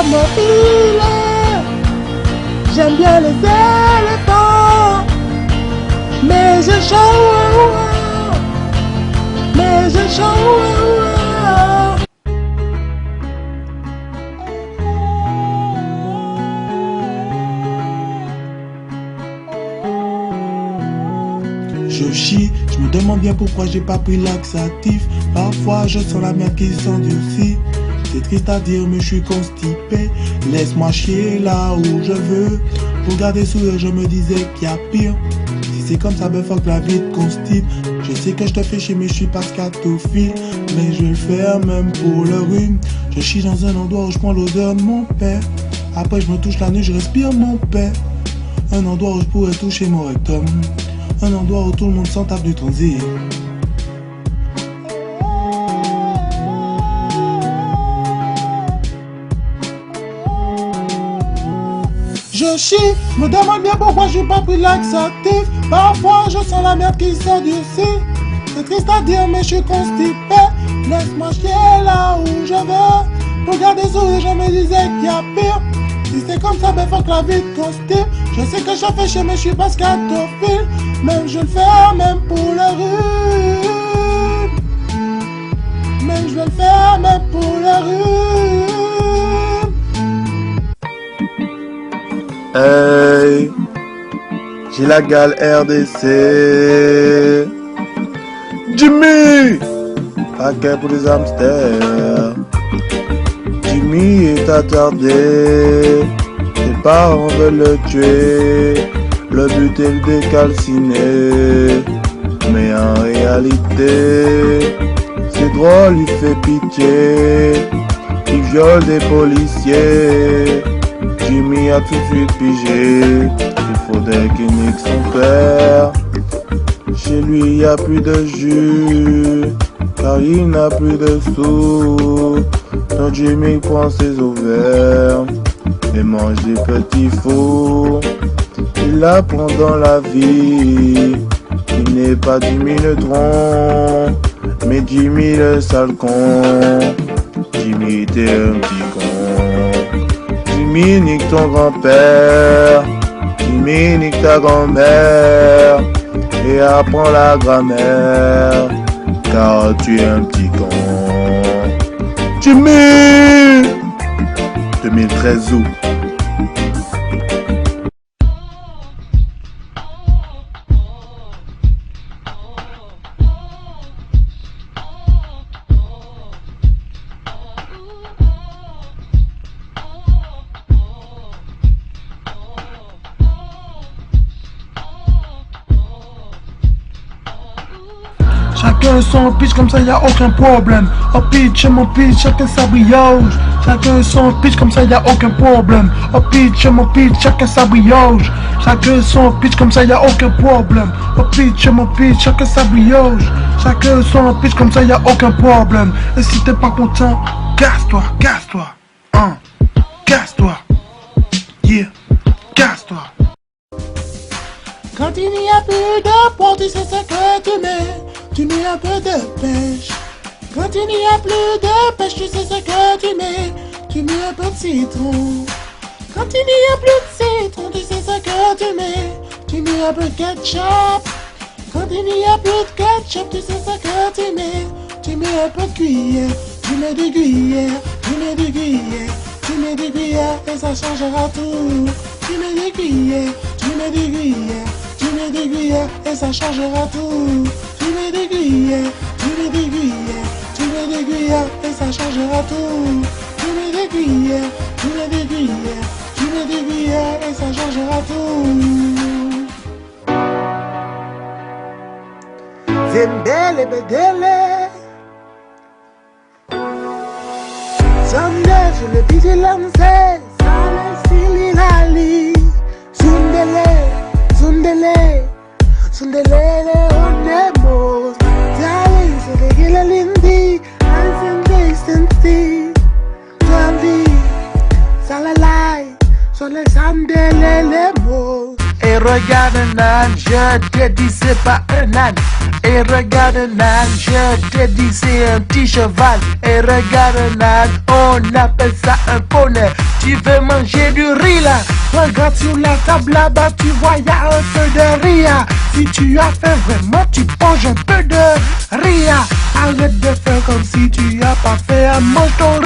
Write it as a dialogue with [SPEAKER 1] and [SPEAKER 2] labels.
[SPEAKER 1] mobile. J'aime bien les éléphants, mais j'ai chaud, mais j'ai chaud. Je chie, je me demande bien pourquoi j'ai pas pris laxatif. Parfois je sens la merde qui s'endurcit. C'est triste à dire mais je suis constipé. Laisse-moi chier là où je veux. Pour garder sourire je me disais qu'il y a pire. Si c'est comme ça ben fuck la vie te constipe. Je sais que je te fais chier mais je suis pas scatophile. Mais je vais le faire même pour le rhume. Je chie dans un endroit où je prends l'odeur de mon père. Après je me touche la nuit, je respire mon père. Un endroit où je pourrais toucher mon rectum. Un endroit où tout le monde s'en tape du transit. Je chie, me demande bien pourquoi j'ai pas pris laxatif. Parfois je sens la merde qui s'endurcit. C'est triste à dire mais je suis constipé. Laisse-moi chier là où je veux. Pour garder sourire je me disais qu'il y a pire. Si c'est comme ça ben faut que la vie te constipe. Je sais que je fais chier mais je suis pas scatophile. Même je le fais même pour le rhume. Même je vais le faire même pour le rhume.
[SPEAKER 2] Hey, j'ai la gale RDC. Jimmy, paquet pour les hamsters. Jimmy est attardé. Ses parents veulent le tuer. Le but est le décalciner. Mais en réalité, c'est drôle, il fait pitié. Il viole des policiers. Jimmy a tout de suite pigé. Il faudrait qu'il nique son père. Chez lui y a plus de jus, car il n'a plus de sous. Donc Jimmy prend ses ovaires et mange des petits fours. Il apprend dans la vie qu'il n'est pas Jimmy le tronc, mais Jimmy le sale con. Jimmy t'es un petit con. Jimmy nique ton grand-père. Jimmy nique ta grand-mère. Et apprends la grammaire, car tu es un petit con. Jimmy 2013 août.
[SPEAKER 1] Chacun son pitch comme ça y a aucun problème. Oh pitch mon pitch, chacun sa brioche. Chacun son pitch comme ça y a aucun problème. Oh pitch mon pitch, chacun sa brioche. Chacun son pitch comme ça y a aucun problème. Oh pitch mon pitch, chacun sa brioche. Chacun son pitch comme ça y a aucun problème. Et si t'es pas content, casse-toi, casse-toi. Casse-toi. Yeah, casse-toi. Quand il n'y a plus de poids, tu sais ce que tu mets. Tu mets un peu de pêche. Quand il n'y a plus de pêche, tu sais ce que tu mets. Tu mets un peu de citron. Quand il n'y a plus de citron, tu sais ce que tu mets. Tu mets un peu de ketchup. Quand il n'y a plus de ketchup, tu sais ce que tu mets. Tu mets un peu de gruyère. Tu mets du gruyère. Tu mets du gruyère. Tu mets du gruyère et ça changera tout. Tu mets du gruyère. Tu mets du gruyère. Tu mets du gruyère et ça changera tout. Tu mets des gruyères, tu mets des gruyères, tu mets des gruyères et ça changera tout. Tu mets des gruyères, tu mets des gruyères, tu mets des gruyères et ça changera tout. Zembele bedele, Sunday je le vigilance, Sale sililali, Sundele, Sundele. Sundelele onemos, Jali Sudegila Lindi, Ansen Decency, Jali, Salalai, Sole Sandelele mo.
[SPEAKER 3] Et regarde un âne, je te dis c'est pas un âne.
[SPEAKER 1] Et regarde là, je te dis c'est un petit cheval. Et regarde là, on appelle ça un poney. Tu veux manger du riz là? Regarde sur la table là-bas, tu vois y'a un peu de riz. Si tu as faim vraiment, tu manges un peu de riz. Arrête de faire comme si tu as pas fait, mange ton riz.